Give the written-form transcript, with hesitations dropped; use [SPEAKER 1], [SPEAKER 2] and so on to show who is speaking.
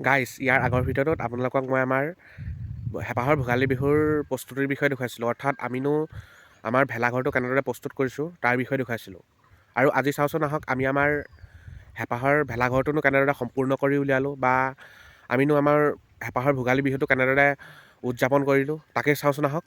[SPEAKER 1] Guys ইয়াৰ আগৰ ভিডিঅ'টোত আপোনালোকক মই আমাৰ হেপাহৰ ভোগালী বিহুৰ প্ৰস্তুতিৰ বিষয়ে দেখুৱাইছিলোঁ, অৰ্থাৎ আমিনো আমাৰ ভেলাঘৰটো কেনেদৰে প্ৰস্তুত কৰিছোঁ তাৰ বিষয়ে দেখুৱাইছিলোঁ। আৰু আজি চাওঁচোন আহক আমি আমাৰ হেপাহৰ ভেলাঘৰটোনো কেনেদৰে সম্পূৰ্ণ কৰি উলিয়ালোঁ, বা আমিনো আমাৰ হেপাহৰ ভোগালী বিহুটো কেনেদৰে উদযাপন কৰিলোঁ তাকে চাওঁচোন আহক।